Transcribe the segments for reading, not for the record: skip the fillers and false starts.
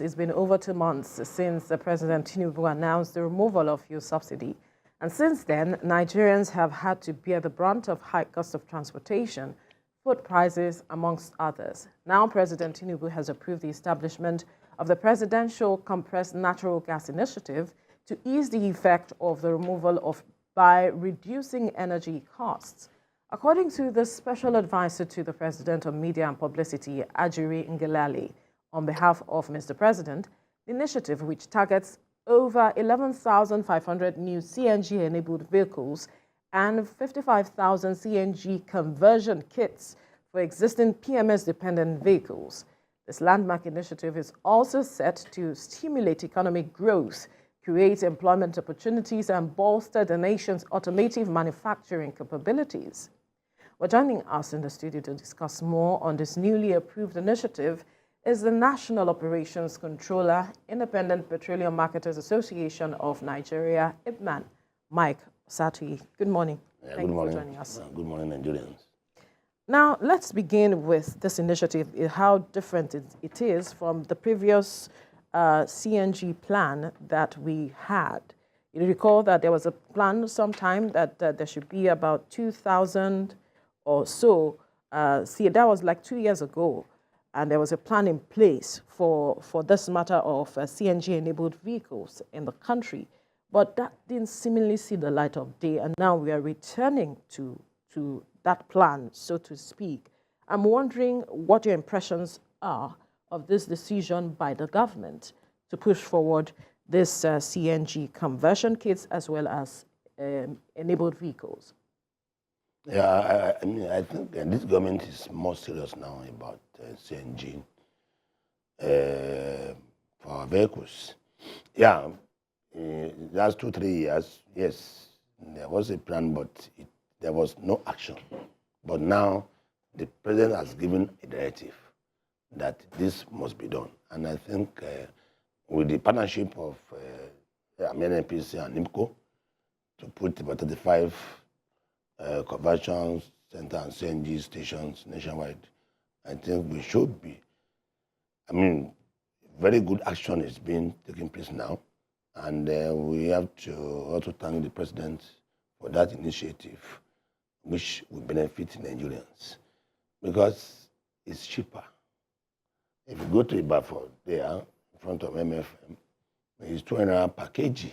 It's been over 2 months since President Tinubu announced the removal of fuel subsidy. And since then, Nigerians have had to bear the brunt of high cost of transportation, food prices, amongst others. Now, President Tinubu has approved the establishment of the Presidential Compressed Natural Gas Initiative to ease the effect of the removal by reducing energy costs. According to the Special Advisor to the President on Media and Publicity, Ajuri Ngelale, on behalf of Mr. President, the initiative, which targets over 11,500 new CNG-enabled vehicles and 55,000 CNG conversion kits for existing PMS-dependent vehicles. This landmark initiative is also set to stimulate economic growth, create employment opportunities, and bolster the nation's automotive manufacturing capabilities. Well, joining us in the studio to discuss more on this newly approved initiative is the National Operations Controller, Independent Petroleum Marketers Association of Nigeria, IPMAN, Mike Osatuyi. Good morning. Thank you for joining us. Good morning, Nigerians. Now, let's begin with this initiative, how different it is from the previous CNG plan that we had. You recall that there was a plan sometime that there should be about 2,000 or so. That was like 2 years ago. And there was a plan in place for this matter of CNG-enabled vehicles in the country. But that didn't seemingly see the light of day. And now we are returning to that plan, so to speak. I'm wondering what your impressions are of this decision by the government to push forward this CNG conversion kits as well as enabled vehicles. Yeah, I mean, I think this government is more serious now about CNG for our vehicles. Yeah, last 2-3 years, yes, there was a plan, but there was no action. But now the president has given a directive that this must be done. And I think with the partnership of NNPC and NIMCO to put about 35 conversion center and CNG stations nationwide, I think we should be. I mean, very good action is being taking place now, and we have to also thank the president for that initiative, which will benefit Nigerians because it's cheaper. If you go to Ibadan there in front of MFM, it's 200 per kg.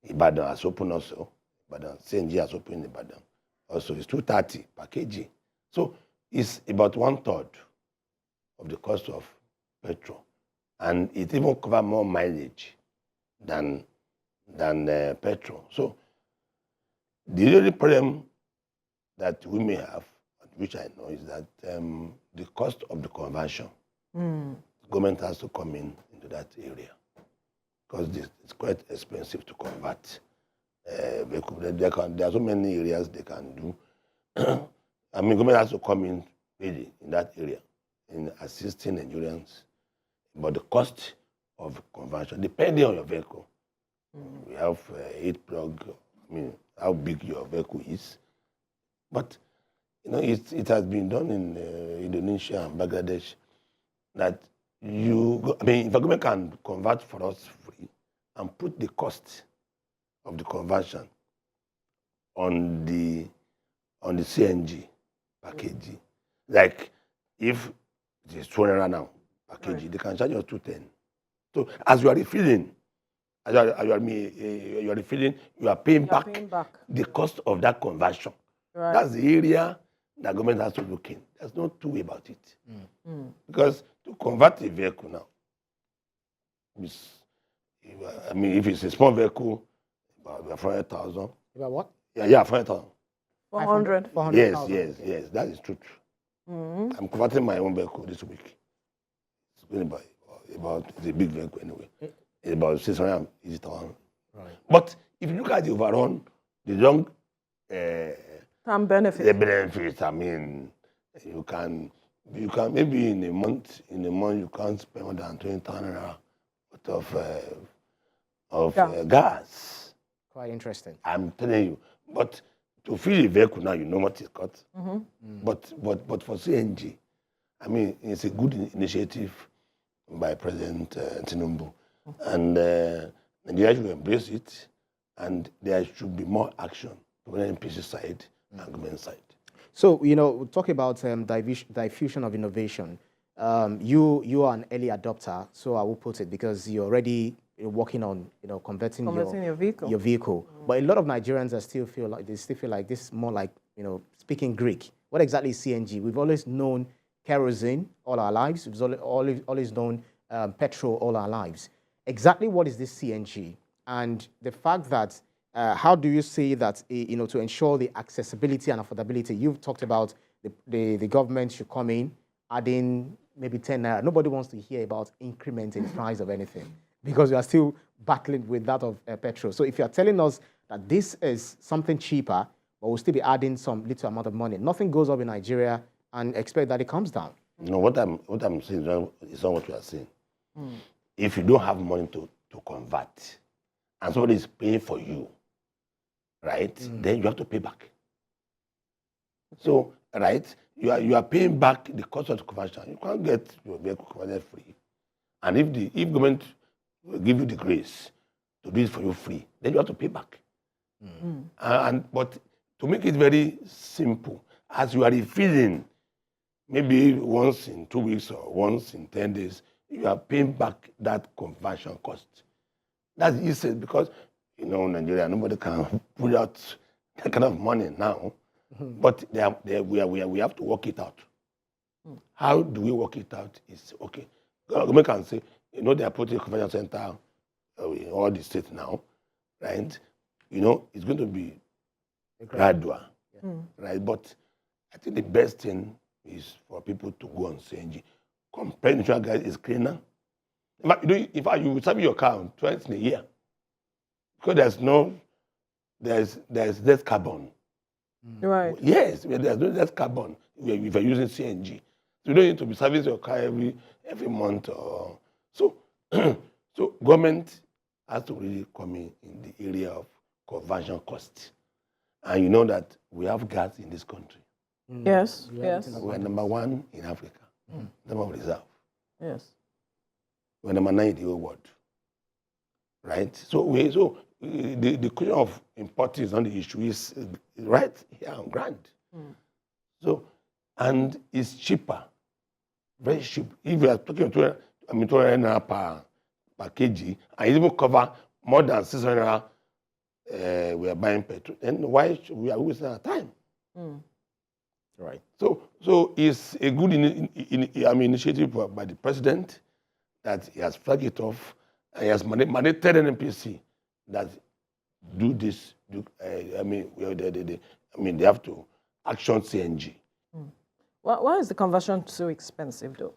Ibadan has opened also. Ibadan, CNG has opened in Ibadan. Also, it's 230 per kg. So it's about 1/3 of the cost of petrol. And it even covers more mileage than petrol. So the only problem that we may have, which I know, is that the cost of the conversion, government has to come into that area because it's quite expensive to convert. There are so many areas they can do. I mean, government has to come in really in that area in assisting Nigerians. But the cost of conversion, depending on your vehicle, we have 8 plug. I mean, how big your vehicle is. But you know, it has been done in Indonesia and Bangladesh that if a government can convert for us free and put the cost of the conversion on the CNG per kg. Like if it is 200 now per kg, they can charge us 210. So as you are refilling, you are paying back the cost of that conversion. Right. That's the area that government has to look in. There's no two way about it. Because to convert a vehicle now, if it's a small vehicle, about 400,000. About what? Yeah, 400,000. 400. Yes, that is true. I'm converting my own vehicle this week. It's going to be about it's a big vehicle anyway. It's about 680,000. Right. But if you look at the overall, the long term benefit. The benefits, I mean, you can maybe in a month you can't spend more than 20,000 of gas. Quite interesting. I'm telling you. But to fill a vehicle now, you know what it costs. But for CNG, I mean, it's a good initiative. by President Tinubu. And Nigeria should embrace it, and there should be more action from the NPC side and government side. So, we're talking about diffusion of innovation. You are an early adopter, so I will put it, because you're already working on, converting your vehicle. Your vehicle. But a lot of Nigerians still feel like this is more like, speaking Greek. What exactly is CNG? We've always known kerosene all our lives. We've always known petrol all our lives. Exactly what is this CNG? And the fact that, how do you see that, to ensure the accessibility and affordability? You've talked about the government should come in, adding maybe 10 naira. Nobody wants to hear about increment in price of anything, because we are still battling with that of petrol. So if you are telling us that this is something cheaper, but we'll still be adding some little amount of money, nothing goes up in Nigeria and expect that it comes down. What I'm saying is not what you are saying. If you don't have money to convert, and somebody is paying for you, right, then you have to pay back. So, right, you are paying back the cost of the conversion. You can't get your vehicle converted free. And if government will give you the grace to do it for you free, then you have to pay back. But to make it very simple, as you are refilling, maybe once in 2 weeks or once in 10 days, you are paying back that conversion cost. That's easy, because Nigeria, nobody can put out that kind of money now. But we have to work it out. How do we work it out? Is okay. Government can say, they are putting a conversion center in all the states now, right? It's going to be gradual, right? But I think the best thing is for people to go on CNG. Comparing insurance guys is cleaner. In fact, you will service your car twice in a year, because there's less carbon. Right. Yes, there's no less carbon if you're using CNG. So you don't need to be servicing your car every month. So government has to really come in the area of conversion cost. And you know that we have gas in this country. Yes. We are #1 in Africa, number of reserve. Yes. We're #9 in the whole world, right? So the question of importing is not the issue. Is right here on ground. So, and it's cheaper, very cheap. If you are talking 200 naira per kg, and even cover more than 600 naira, we are buying petrol. Then why should we are wasting our time? Right. So it's a good initiative by the president, that he has flagged it off, and he has mandated NPC that do this. They have to action CNG. Why is the conversion so expensive, though?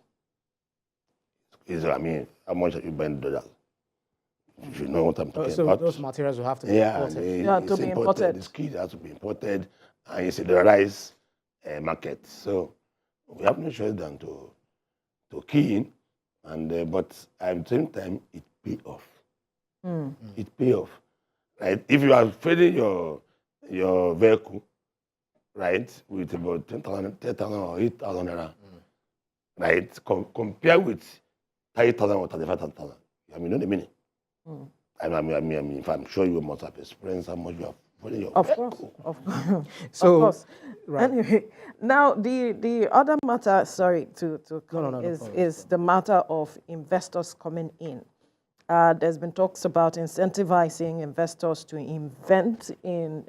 How much are you buying dollars? If you know what I'm talking about. Those materials will have to be imported. The skill has to be imported, and it's a dollarized market. So we have no choice than to key in, but at the same time, it pay off. It pay off, right? If you are filling your vehicle, right, with about 10,000 or 8,000 naira, right, compare with 30,000 or 35,000. You know the meaning. I'm sure you must have experienced how much you have filling your vehicle. Of course. So, of course. right. Anyway, now the other matter, sorry to is the matter of investors coming in. There's been talks about incentivizing investors to invest in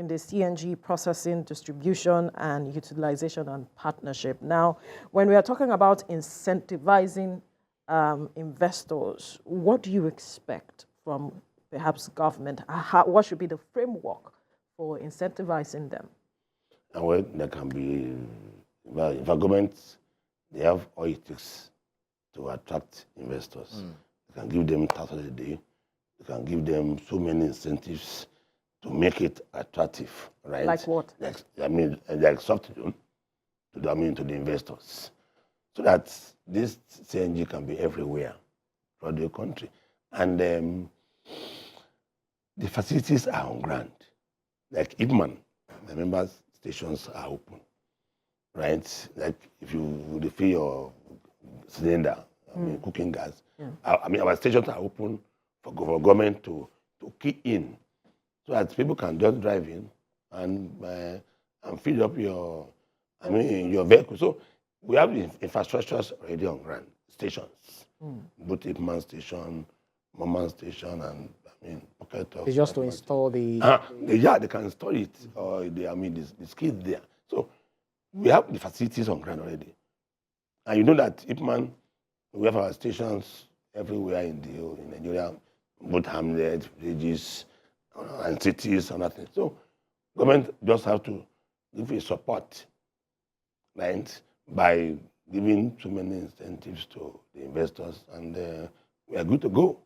the CNG processing, distribution, and utilization and partnership. Now, when we are talking about incentivizing investors, what do you expect from perhaps government? What should be the framework for incentivizing them? Well, there can be, if governments, they have all it takes to attract investors. You can give them 1,000 a day. You can give them so many incentives to make it attractive, right? Like what? Like soft loan to the investors, so that this CNG can be everywhere throughout the country, and the facilities are on ground. Like Ipman, the members stations are open, right? Like if you refill your cylinder, cooking gas. Yeah. Our stations are open for government to key in, so that people can just drive in and fill up your vehicle. So we have infrastructures already on ground, stations, both Ipman station, Moman station, and pocket of. It's just to install the. They can install it, or the skills there. So we have the facilities on ground already, and you know that Ipman, we have our stations everywhere in Nigeria, both hamlets, villages, and cities, and nothing. So government just have to give a support, right, by giving too many incentives to the investors, and we are good to go.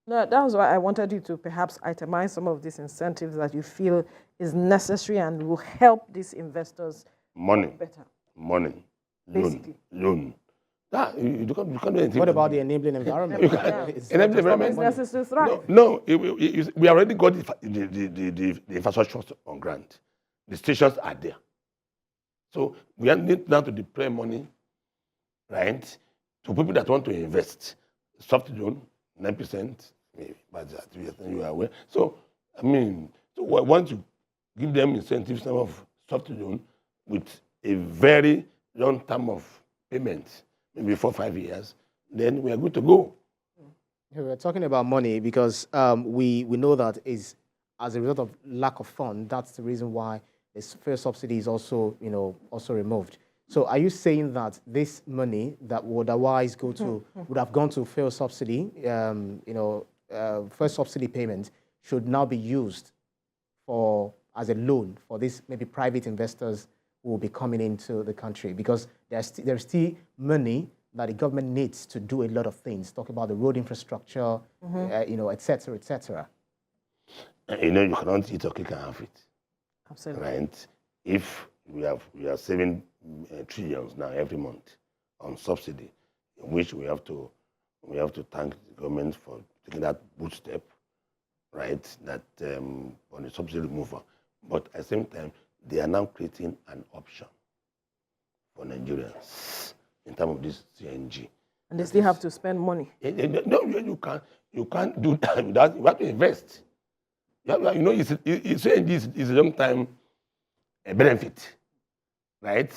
No, that was why I wanted you to perhaps itemize some of these incentives that you feel is necessary and will help these investors better. Money, Basically. loan. You can't do anything. What about the enabling environment? Enabling environment. Businesses to thrive. No, we already got the infrastructure on ground. The stations are there. So we need now to deploy money, right, to people that want to invest. Soft loan, 9%, maybe, but you are aware. So, once you give them incentives of soft loan with a very long term of payment, maybe 4 or 5 years, then we are good to go. We're talking about money because we know that is as a result of lack of fund. That's the reason why this fuel subsidy is also removed. So are you saying that this money that would otherwise would have gone to fuel subsidy, fuel subsidy payment should now be used as a loan for these maybe private investors who will be coming into the country, because there's still money that the government needs to do a lot of things. Talk about the road infrastructure, et cetera, et cetera. You cannot eat your cake and have it. Absolutely. Right? If we are saving trillions now every month on subsidy, in which we have to thank the government for taking that boot step, right? That on the subsidy removal, but at the same time they are now creating an option for Nigerians in terms of this CNG. And they still have to spend money. No, you can't do that without, you have to invest. CNG is a long time benefit, right?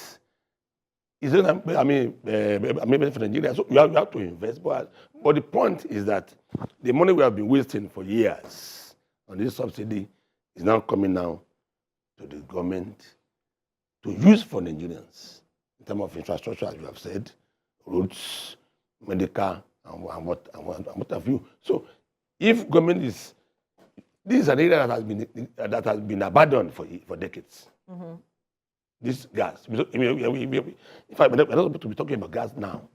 It's a benefit for Nigeria. So you have to invest. But the point is that the money we have been wasting for years on this subsidy is now coming now to the government to use for Nigerians in terms of infrastructure, as you have said, roads, medical, and what have you. So if government this is an area that has been abandoned for decades. Mm-hmm. This gas. In fact, we're not supposed to be talking about gas now.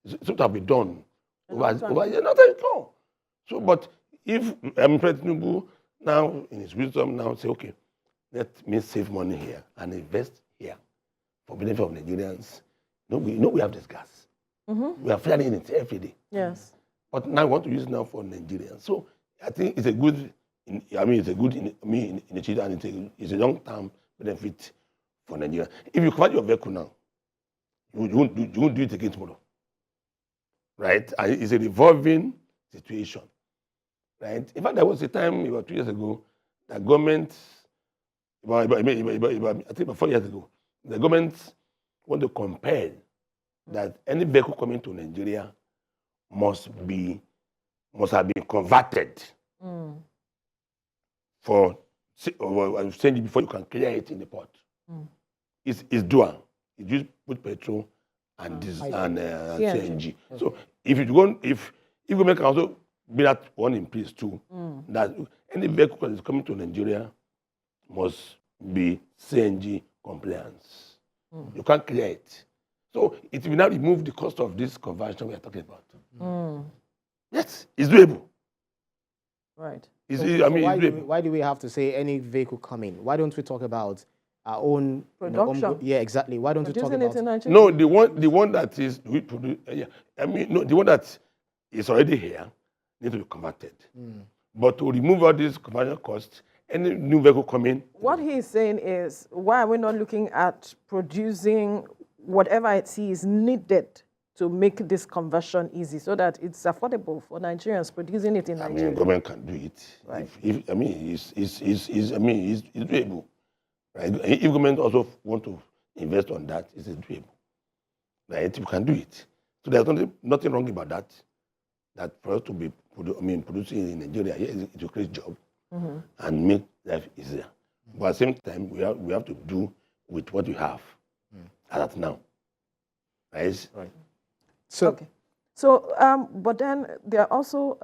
It's supposed to be done over nothing. So, but if President Tinubu now, in his wisdom, now say, okay, let me save money here and invest here for benefit of Nigerians. We have this gas. Mm-hmm. We are flying it every day. Yes. But now we want to use it now for Nigerians. So I think it's a good. It's a good initiative, and it's a long-term benefit for Nigeria. If you convert your vehicle now, you won't do it again tomorrow, right? And it's a revolving situation, right? In fact, there was a time about 2 years ago, the government, I think about 4 years ago, the government want to compel that any vehicle coming to Nigeria must have been converted. Mm. For saying before you can clear it in the port. Mm. It's dual. You just put petrol and CNG. Okay. So if government can also be that one in place too, that any vehicle that is coming to Nigeria must be CNG compliance. You can't clear it. So it will now remove the cost of this conversion we are talking about. Yes, it's doable. Right. Why do we have to say any vehicle coming? Why don't we talk about our own production? Yeah, exactly. Why don't we talk about? No, the one that is the one that is already here needs to be converted. But to remove all these conversion costs, any new vehicle coming. What he's saying is, why are we not looking at producing whatever it is needed to make this conversion easy so that it's affordable for Nigerians producing it in I Nigeria? mean, government can do it. Right. I mean, it's doable. Right? If government also want to invest on that, it's doable. Right? You can do it. So there's nothing wrong about that. That for us to be producing in Nigeria, yes, it will create job and make life easier. But at the same time, we have to do with what we have as now. Right? Right. So, Okay. So, but then there are also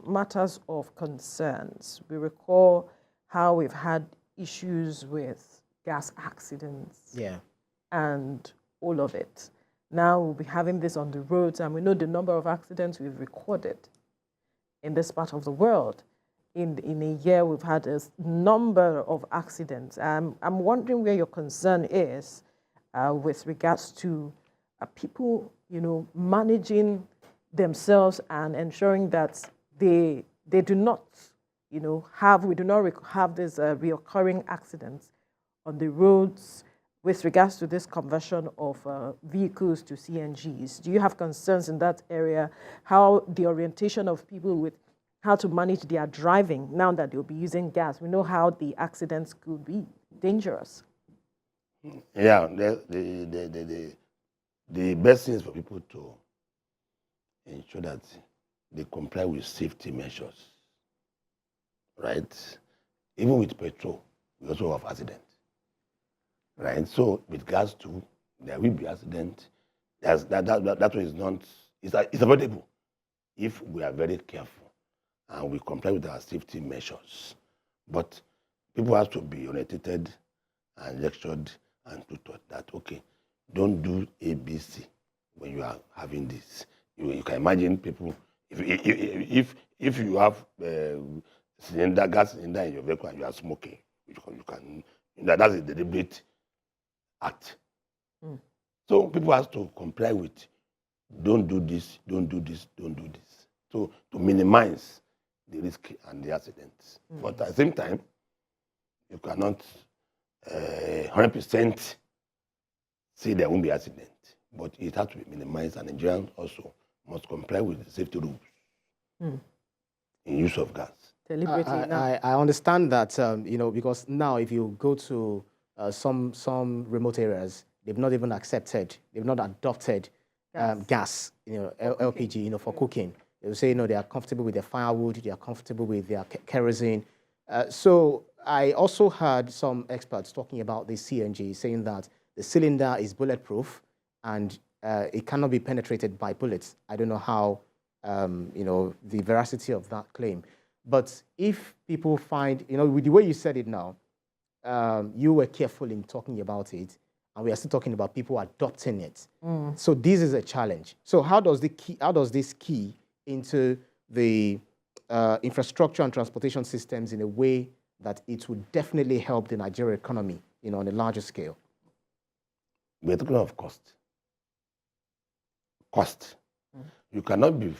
matters of concerns. We recall how we've had issues with gas accidents yeah. and all of it. Now we'll be having this on the roads, and we know the number of accidents we've recorded in this part of the world. In a year, we've had a number of accidents. I'm wondering where your concern is with regards to people, managing themselves and ensuring that they do not, we do not have these reoccurring accidents on the roads with regards to this conversion of vehicles to CNGs. Do you have concerns in that area? How the orientation of people with how to manage their driving now that they'll be using gas? We know how the accidents could be dangerous. Yeah, the best thing is for people to ensure that they comply with safety measures, right? Even with petrol, we also have accidents, right? So with gas too, there will be accident. That one is not, it's avoidable if we are very careful and we comply with our safety measures. But people have to be oriented and lectured and to taught that, okay, don't do ABC when you are having this. You can imagine people, if you have gas cylinder in your vehicle and you are smoking, that's a deliberate act. So people have to comply with, don't do this, don't do this, don't do this. So to minimize the risk and the accidents. But at the same time, you cannot 100% say there won't be accident, but it has to be minimized, and Nigerians also must comply with the safety rules in use of gas. Deliberately now. I understand that, because now if you go to some remote areas, they've not even accepted, they've not adopted gas, LPG, for cooking. They'll say, they are comfortable with their firewood, they are comfortable with their kerosene. So I also heard some experts talking about the CNG, saying that the cylinder is bulletproof and it cannot be penetrated by bullets. I don't know how, the veracity of that claim. But if people find, with the way you said it now, you were careful in talking about it, and we are still talking about people adopting it. So this is a challenge. So how does this key into the infrastructure and transportation systems in a way that it would definitely help the Nigerian economy, on a larger scale? We're talking of cost. Cost. You cannot be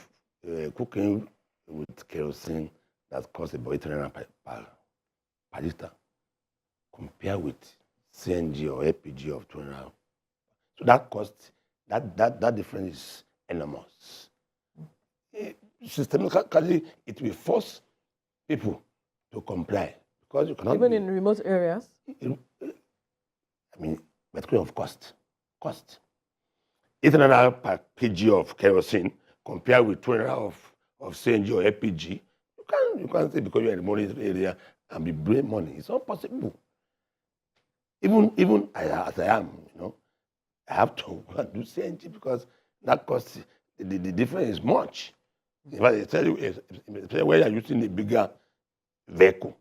cooking with kerosene that costs about 800 per liter, compared with CNG or LPG of 200. So that cost, that difference is enormous. Systemically, it will force people to comply because you cannot. Even in remote areas? We're talking of cost. 800 per kg of kerosene compared with 200 of CNG or LPG. You can't say because you're in a remote area and be bringing money. It's not possible. Even as I am, I have to go and do CNG because that cost, the difference is much. In fact, they tell you, when you're using a bigger vehicle,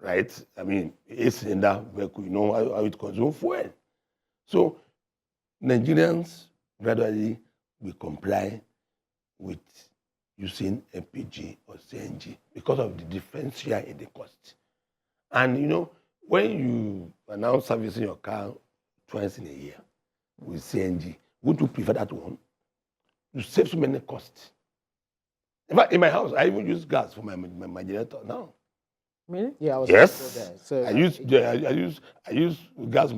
right? A cylinder vehicle, you know how it consumes fuel. So Nigerians gradually will comply with using LPG or CNG because of the differential in the cost. And when you are now servicing your car twice in a year with CNG, would you prefer that one? You save so many costs. In fact, in my house, I even use gas for my generator now. Really? Yeah, I was Yes. there. So I use gas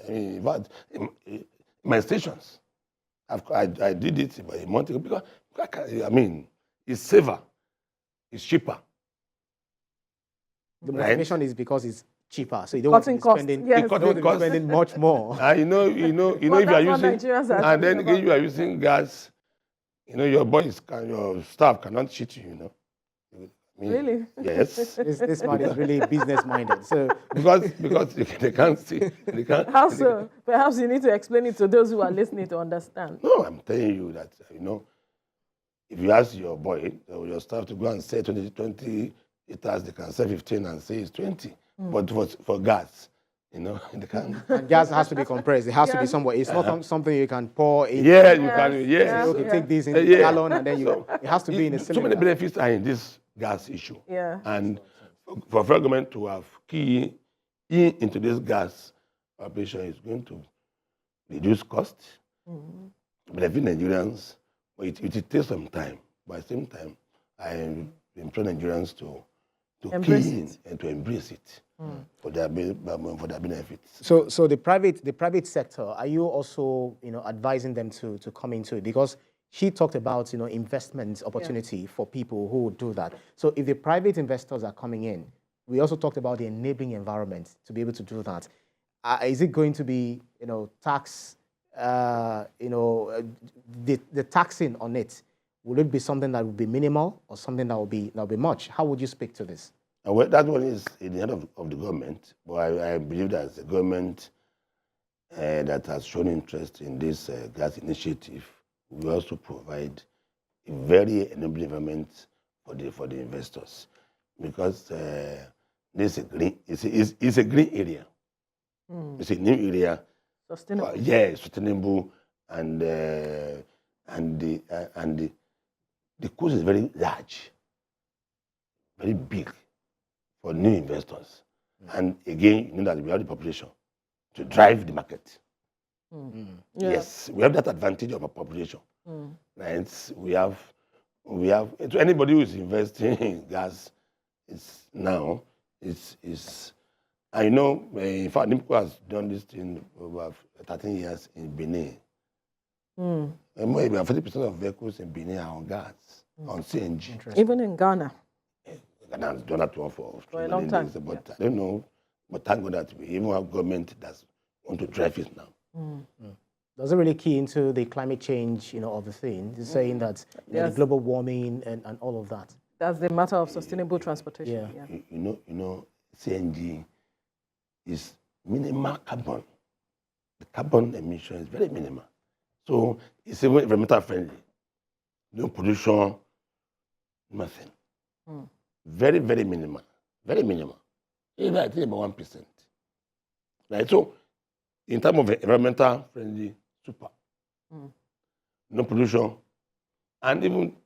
in my stations. I did it about a month ago because I mean, it's safer, it's cheaper. The Right. motivation is because it's cheaper, so you don't want to Cutting be costs, spending, yes. you don't want to be spending much more. You know, if you are that's what using, Nigerians are and then thinking again about. you are using gas, your staff cannot cheat you, I mean, Really? Yes. This man is really business minded. So because they can't see, they can't. How so? Perhaps you need to explain it to those who are listening to understand. No, I'm telling you that, if you ask your boy or your staff to go and say 20 liters, they can say 15 and say it's 20. But for gas, they can't. and gas has to be compressed. It has to be Yes. somewhere. It's not something you can pour in. Yeah, you Yes, can. yes. Yes. Okay, take this in Yeah. gallon, and then it has to be in a So many cylinder. benefits are in this gas issue. Yeah. And for federal government to have key into this gas operation is going to reduce costs, benefit Nigerians, but it will take some time. But at the same time, I implore Nigerians to Embrace key in it. and to embrace it for their benefits. So the private sector, are you also advising them to come into it? Because she talked about investment opportunity for people who would do that. So if the private investors are coming in, we also talked about the enabling environment to be able to do that. Is it going to be tax the taxing on it? Will it be something that will be minimal or something that will be much? How would you speak to this? Well, that one is in the hand of the government, but I believe that the government that has shown interest in this gas initiative will also provide a very enabling environment for the investors, because this is a green area. It's a new area. Sustainable. Sustainable, and the coast is very large, very big for new investors. And again, that we have the population to drive the market. Yeah. Yes, we have that advantage of a population. Right? We have to anybody who is investing in gas now is I know, in fact, Nimco has done this thing over 13 years in Benin. More than 40% of vehicles in Benin are on gas, on CNG. Even in Ghana. Ghana has done that one for a long time. But I don't know. But thank God that we even have government that want to drive it now. Does it really key into the climate change, of the thing? It's saying that the Yes. global warming and all of that. That's the matter of sustainable transportation. Yeah. Yeah. CNG is minimal carbon. The carbon emission is very minimal. So it's even environmental friendly. No pollution, nothing. Very, very minimal. Very minimal. Even I think about 1%. Right? So in terms of environmental friendly, super. No pollution. And even,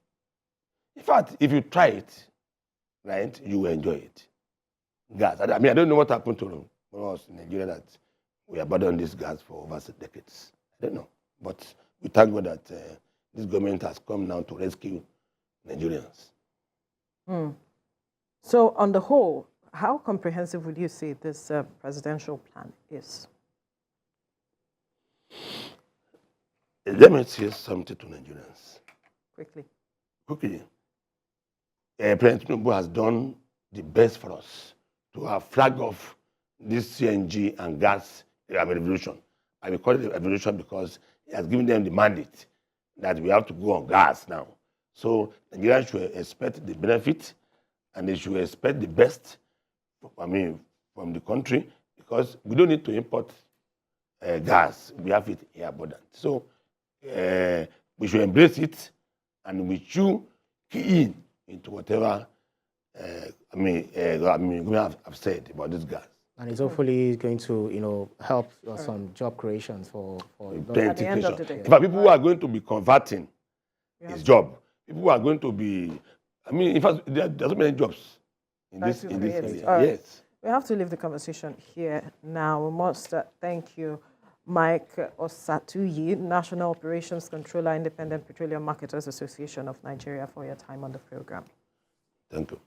in fact, if you try it, right, you will enjoy it. Gas. I don't know what happened to us in Nigeria that we abandoned this gas for over decades. I don't know. But we thank God that this government has come now to rescue Nigerians. So on the whole, how comprehensive would you say this presidential plan is? Let me say something to Nigerians. Quickly. Quickly. President Tinubu has done the best for us to have flag off this CNG and gas revolution. I will call it a revolution because he has given them the mandate that we have to go on gas now. So Nigerians should expect the benefit, and they should expect the best, from the country, because we don't need to import gas. We have it here abundant. So we should embrace it, and we should key into whatever I've said about this gas. And it's hopefully going to, help some job creations for At the end of the day. In fact, people who are going to be converting his job, people who are going to be, in fact, there are so many jobs in this area. All right. Yes. We have to leave the conversation here now. We must thank you, Mike Osatuyi, National Operations Controller, Independent Petroleum Marketers Association of Nigeria, for your time on the program. Thank you.